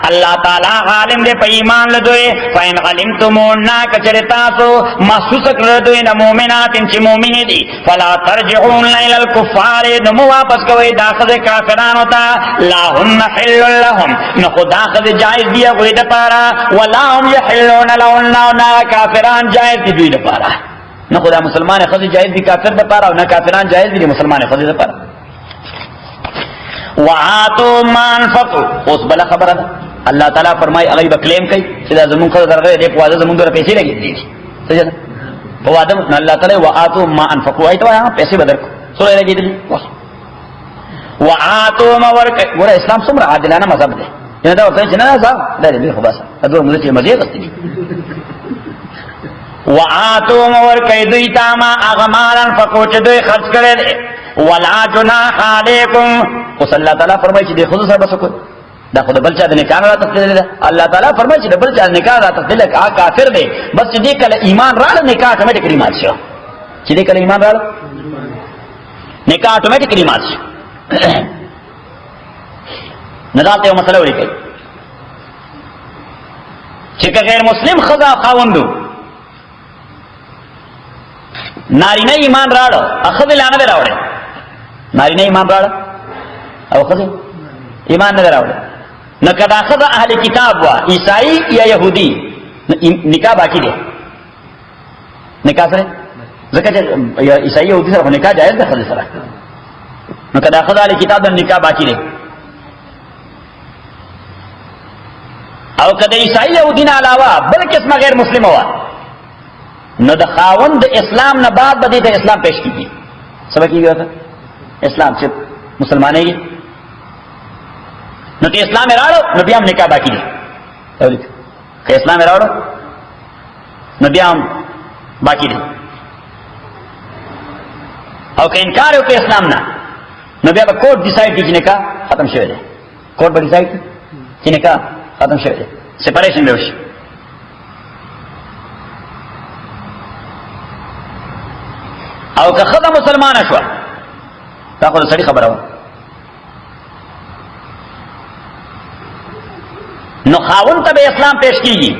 اللہ تعالی عالم دے پا ایمان لدوئے فین علمتمونا کچرتاسو محسوس کردوئے نمومنات انچی مومنی دی فلا ترجعون الى الكفار نمو واپس کوئی داخل کافران ہوتا لا ہن حل لهم نخو داخل جائز دیا کوئی دپارا ولا هم یحلون لهم نا کافران جائز دی دوی دپارا نخو دا مسلمان خزی جائز دی کافر دپارا نا کافران جائز دی مسلمان خزی دپارا وآتوا ما انفقوا اس بلا خبر ہے اللہ تعالیٰ فرمائے اگر یہ کلیم کئی سیدھا زمون خود درگئے دیکھ وعدہ زمون دور پیسے لگی دی سجدہ وعدہ اللہ تعالیٰ وآتوا ما انفقوا آئی تو یہاں پیسے بدر کو سورہ لگی دی وآتوا ما ورک گورا اسلام سمرا عادلانہ مذہب دے یعنی دا ورطانی چنانا صاحب دا دی خباسا ادور مجھے چیئے مزید استی دی وآتوا ما ورک دوی تاما اغمالا انفقوا چدوی خرچ کرے دے ولا جناح علیکم اس اللہ تعالیٰ فرمائی چی دے خود سر بسکو دا خود بلچہ دے نکاح را تفدیل دے اللہ تعالیٰ فرمائی چی دے بلچہ دے نکاح را تفدیل دے کہا کافر دے بس چی دے کل ایمان را نکاح آٹومیٹکلی مات شو چی دے کل ایمان را نکاح آٹومیٹکلی مات شو ندالتے ہو مسئلہ ہو رہی کئی چکہ غیر مسلم خدا خاوندو نارینہ ایمان راڑو اخذ لانا دے راوڑے نارینہ ایمان راڑو او خذ ایمان نہ راوڑے نہ کدا خذ اہل کتاب وا عیسائی یا یہودی نکاح باقی دے نکاح سره زکه یا عیسائی یہودی سره نکاح جائز ده خذ سره نہ کدا خذ اہل کتاب دا نکاح باقی دے او کدا عیسائی یہودی نہ علاوہ بل قسم غیر مسلم ہوا نہ د خاوند اسلام نہ بعد بدی ته اسلام پیش کیږي سبا کیږي تھا اسلام چې مسلمانې دي نو ته اسلام راړو نو بیا هم نکاح باقی دي که اسلام راړو نو بیا هم باقی دي او که انکار وکړي اسلام نه نو بیا به کوર્ट ډیسایډ کړي چې نکاح ختم شوی دی کوर्ट به ډیسایډ کړي چې نکاح ختم شوی دی سپریشن به وشي او که خدا مسلمان شو تا خو سړي خبره و نو خاون ته به اسلام پیش کیږي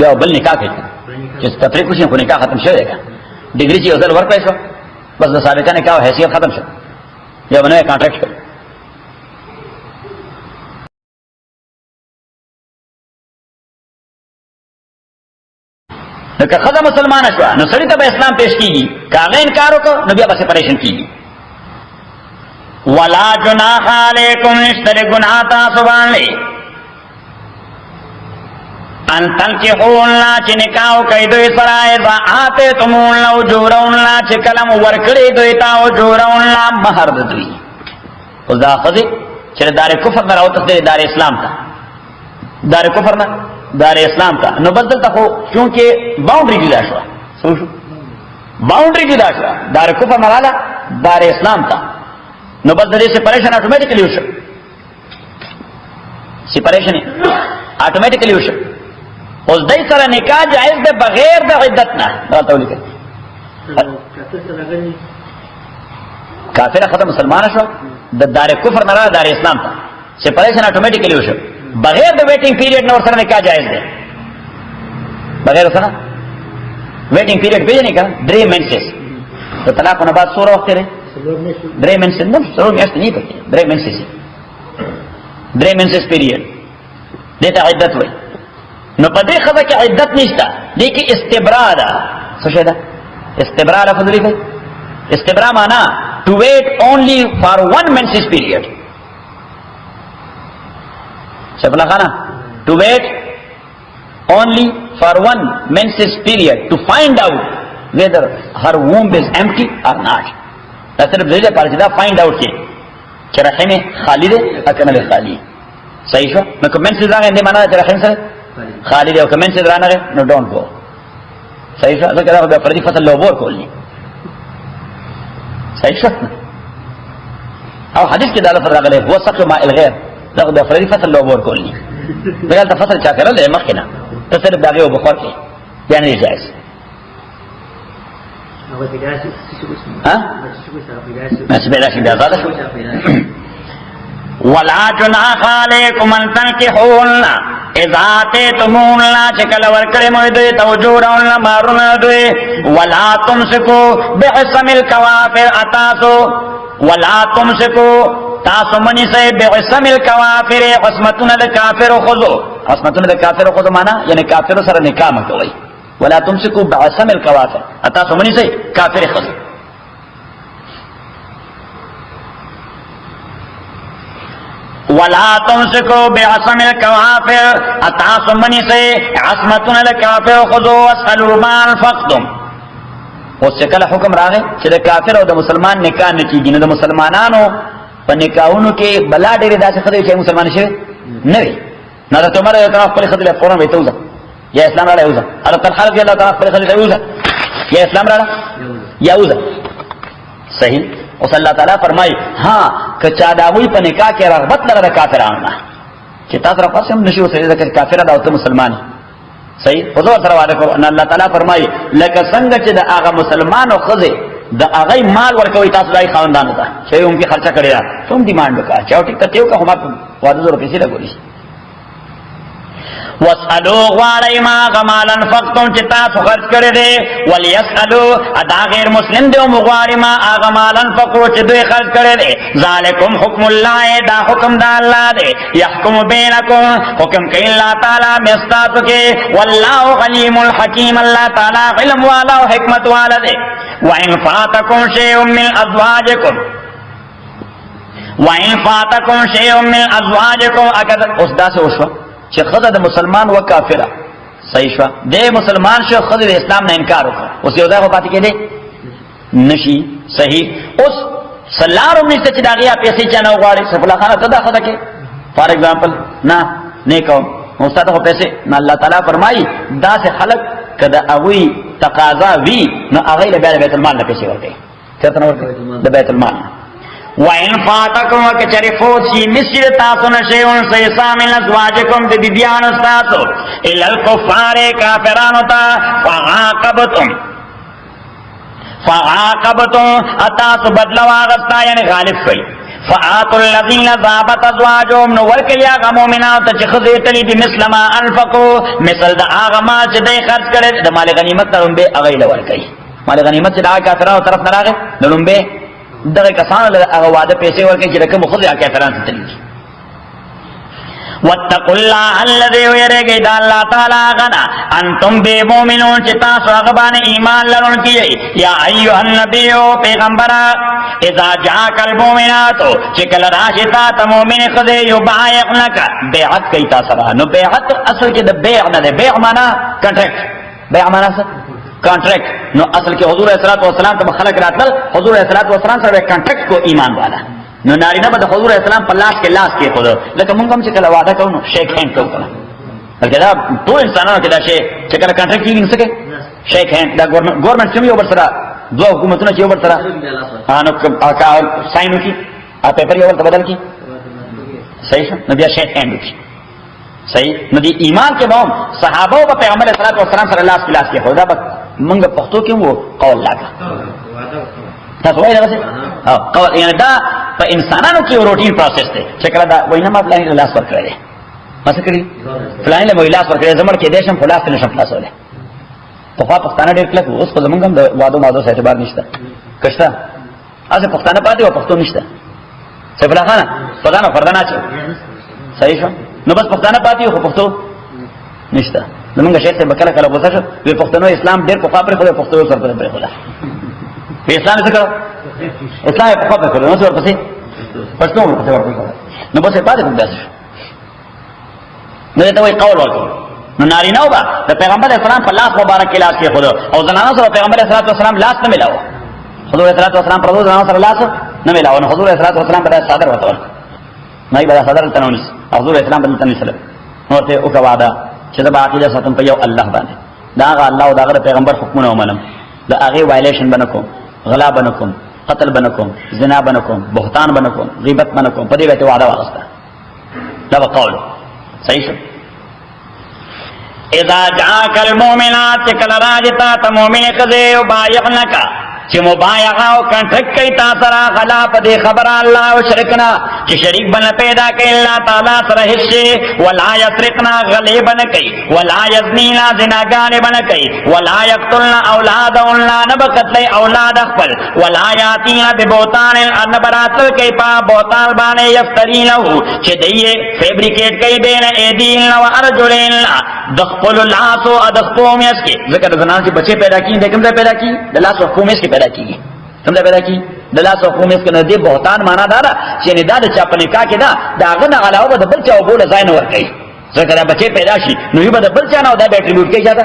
دا بل نکاح کوي چې تفریق وشي خو نکاح ختم شوی دی ډیګري چې ځل ورکړی شو بس د سابقه نکاح حیثیت ختم شو یا باندې کانټریکټ کوي که خدا مسلمان شو نو سړی ته به اسلام پیش کیږي کاغه انکار وکړو نو بیا به سپریشن کیږي ولا جناح علیکم اشتر گناہ تاسو باندې ان تنکحون لا چې نکاح کوي دوی سره اذا آتیتمون اجورهن لا چې کلم ورکړي دوی ته اجورهن لا مہر د دوی او دا خدي چې دار کفر نه راوته دار اسلام ته دار کفر نه دار اسلام کا نو بدل تا خو چونکہ باؤنڈری جدا شو سوچو باؤنڈری جدا شو دار کفر مرالا دار اسلام تا نو بدل سپریشن آٹومیٹکلی وشو سپریشن آٹومیٹکلی وشو اس دای سره نکاح جائز ده بغیر د عدت نه راته ولیکي کافر خدای مسلمان شو د دار کفر نه را دار اسلام تا سپریشن آٹومیٹکلی وشو بغیر د ویٹنگ پیریڈ نہ سره نکاح جائز ده بغیر سره ویٹنگ پیریڈ بھی نہیں کا ڈری منسز تو طلاق ہونے بعد 16 وقت رہے ڈری منسز نہ 16 میاشت نہیں پکے ڈری منسز پیریڈ دیتا عدت ہوئی نو پدې خبره کې عدت نشته دې کې استبراء ده څه شي ده استبراء لفظ لري استبراء معنا to wait only for one menses period سبلا خانا to wait only for one menses period to find out whether her womb is empty or not دا صرف دې لپاره چې دا فایند اوټ کړي چې رحم خالی دی اکنه خالی صحیح شو نو کمنټ څه راغی دې معنا چې رحم سره خالی دی او کمنټ څه رانه نو ډونټ گو صحیح شو دا کله په دې فصل لوبور کولی صحیح شو او حدیث کې دا لفظ راغلی هو سقط ماء الغير دا د فردي فصل لوبور کولی بل ته فصل چا کړل مخکنه ته صرف دا یو بخور کې یعنی جائز ها بس بلا شي ولا جناح علیکم ان تنکحون اذا آتیتمون لا چکل ورکڑی مویدوی توجورون مارون دوی ولا تمسکو بحسم الكوافر اتاسو ولا تمسکو تاسو منی سے بحسم الكوافر عصمتون الكافر خضو عصمتون الكافر خضو مانا یعنی کافر سر نکاح مکوئی ولا تمسکو بحسم الكوافر اتاسو منی سے کافر خضو ولا تمسکو بعصم الكوافر اتاسو منی سے عصمتون الكافر خضو واسألوا ما انفقتم اوس کله حکم راغی چې د کافر او د مسلمان نکاح نه کیږي نو د مسلمانانو په نکاحونو کې بلا ډېرې داسې خدای چې مسلمان شي نه وي نه د عمر یو طرف خپل خدای فورا وي توزه یا اسلام راړه یوزه هر تر خلک الله تعالی خپل خدای یوزه یا اسلام راړه یوزه صحیح اوس الله تعالی فرمایي ها کچا دا وی په نکاح کې رغبت لري کافرانو نه چې تاسو راپاسم نشو سره د کافر دا او مسلمان صحیح حضور سره وعده کوي ان الله تعالی فرمایي لکه څنګه چې د هغه مسلمان او خزه د هغه مال ورکوي تاسو دای خاندان ته چې هم کې خرچه کړی را کوم ډیماند وکړه چې او ټیک ته یو کومه واده زره پیسې لګولې واسالو غواړی ما غمالن فقتم چې تاسو خرج کړی دی وليسالو ادا غیر مسلم دی او غواړی ما غمالن فقو چې دوی خرج کړی دی ذالکم حکم الله دا حکم د الله دی يحكم بینکم حکم کوي الله تعالی مستاسو کې والله علیم الحکیم الله تعالی علم والا او حکمت والا دی وان فاتکم شیء من ازواجکم اگر اوس داسې وشو چې خدای د مسلمان و کافره صحیح شو د مسلمان شو خدای د اسلام نه انکار وکړ اوس یو دا په پاتې کې دی نشي صحیح اوس سلارو نشته چې دا غیا پیسې چانه غواړي سفلا خانه ته دا خدای کې فار ایگزامپل نه کوم استاد خو پیسې نه الله تعالی فرمایي دا سه خلق کده اوی تقاضا وی نو هغه له بیت المال نه پیسې ورکړي چرته نو د بیت المال وَإِنْ فَاتَكُمْ وَكَچَرِفُوتْ شِي مِسْجِدْ تَاسُنَ شَيْءٌ سَيْسَامِ الْأَزْوَاجِكُمْ دِدِيَانُ اسْتَاسُ إِلَى الْكُفَّارِ كَافِرَانُ تَا فَعَاقَبْتُمْ أَتَاسُ بَدْلَ وَاغَسْتَا یعنی غالب شوي فَآتُوا الَّذِينَ ذَهَبَتْ أَزْوَاجُهُمْ نو ورکړي هغه مؤمنانو ته چې ښځې تلي دي مثل ما انفقوا مثل د هغه مال چې دوی خرڅ کړی د مال غنیمت نه لومبې هغوی له ورکوي مال غنیمت چې د هغه کافرانو طرف نه راغی نو لومبې دغه کسانو له هغه واده پیسې ورکړي چې کوم خو ځکه کافرانو ته تللی واتقوا الله الذي يرجى الله تعالی غنا انتم بمؤمنون چې تاسو هغه باندې ایمان لرونکي یا ایها النبی پیغمبر اذا جاءك المؤمنات چې کله راشي تا مؤمن خدای یبایعنک بیعت کوي تاسو نو بیعت اصل کې د بیع نه ده بیع معنا کانټریکټ بیع معنا څه کانټریکټ نو اصل کې حضور صلی الله علیه وسلم ته خلق راتل حضور صلی الله علیه وسلم سره کانټریکټ کو ایمان والا نو نارینه به حضور اسلام په لاس کې خود لکه مونږ هم چې کله وعده کوو شیک هند کوو بلکې دا ټول انسانانو کې دا شی چې کله کانټریکټ کیږي څه کې شیک هند دا ګورنمنت چې یو بل سره دوه حکومتونه چې یو بل سره نو ساين وکړي پیپر یو بل ته بدل کړي صحیح نو بیا شیک هند وکړي صحیح نو دی ایمان کې هم صحابه او پیغمبر صلی الله علیه وسلم سره لاس په لاس کې خدا به مونږ پښتو کې وو قول لاګه تاسو وایي دا قول یعنی دا په انسانانو کې یو روټین پروسس دی چې کله دا وینا ما پلان لاس ورکړی دی ما څه کړی پلان له لاس ورکړی زمړ کې دیشم په لاس نشم خلاصوله په خوا پښتانه ډېر کلک اوس په زمونږ هم د وادو مادو سره اعتبار نشته کښته اسه پښتانه پاتې او پښتو نشته څه بلا خانه پدانه فردانه چې صحیح شو نو بس پښتانه پاتې او پښتو نشته زمونږ شیخ ته بکله کله وځه وی پښتنو اسلام ډېر په خوا پر خو پښتو سره پر خو په اسلام څه کړو اسلام په خوا پر خو نو څه ورپسې پښتو ورپسې ورپسې نو بس پاتې کوم داس نو ته وی قول ورکړه نو نارینه وبا د پیغمبر اسلام په لاس مبارک کې لاس کې خود او زنانو سره پیغمبر اسلام لاس نه ملاو حضور صلی الله علیه وسلم پر روز صلی الله نه ملاو نو حضور صلی الله علیه وسلم په صدر وته نه به صدر تنونس حضور اسلام په تنونس سره نو ته او کوادا چې دا عقیده ساتم په یو الله باندې دا الله او دا پیغمبر حکمونه ومنم دا هغه وایلیشن بنکم غلا بنکم قتل بنکم زنا بنکم بهتان بنکم غیبت بنکم په دې وته وعده واغسته دا قول صحیح شو اذا جاءك المؤمنات كل راجتا مؤمن قذي وبايعنك چې مبایعه او کنټرک کوي تاسو را غلا په دې خبره الله او شرکنا چې شریک بن پیدا کوي الله تعالی سره هیڅ ولا یسرقنا غلی بن کوي ولا یزنینا زناګان بن کوي ولا یقتلنا اولادهن نبقت اولاد خپل ولا یاتینا ببوتان النبرات کوي په بوتان باندې یفتری له چې دې فیبریکیټ کوي بین ایدین او ارجلین دخل اللاس او دخپوم یس کې ذکر زنان چې بچي پیدا کړي د کوم ځای پیدا کړي د لاس او قوم یس کې پیدا کیږي څنګه پیدا کی د لاس او قوم یس کې نه دی بهتان معنا دا چې نه دا د چا په نکاح کې دا غنه علاوه د بل چا وګوله ځای نه ورکړي ځکه دا بچي پیدا شي نو یو د بل چا نه دا اټریبیوټ کوي چاته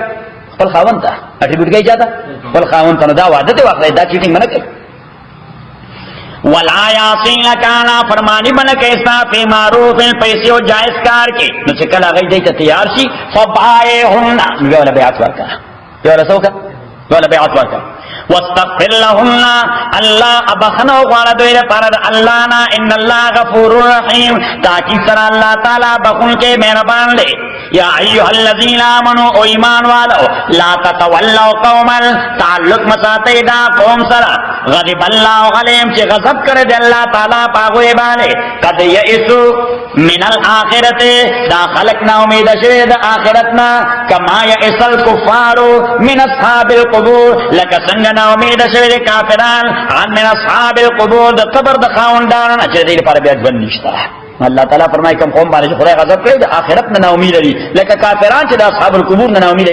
خپل خاوند ته اټریبیوټ کوي چاته خپل خاوند ته دا وعده دی واخلې دا چیټینګ نه کوي ولا یاسین کانا فرمانی بن کیسا فی معروف پیسے او جائز کار کې نو چې کله غي دې ته تیار شي فبایهن نو ولا بیعت ورکا یو رسوکا ولا بیعت ورکا واستغفر لهن الله ابخنو غواړه دوی لپاره الله نا ان الله غفور رحیم تاکي سره الله تعالی بخون کې مهربان دی یا ایها الذین آمنوا او ایمان والو لا تتولوا قوما تعلق مساته دا قوم سره غضب الله علیهم چې غضب کړی دی الله تعالی پاغوی باندې قد یئسو من الاخرت دا خلقنا امید شوی د اخرتنا کما یئس الکفار من اصحاب القبور لکه څنګه نا امید شوی د کافران عن من اصحاب القبور د قبر د خاوندانو چې دې لپاره بیا ژوند نشته الله تعالی فرمایي کوم قوم باندې خدای غضب کړی د اخرت نه امید لري لکه کافران چې د اصحاب القبور نه امید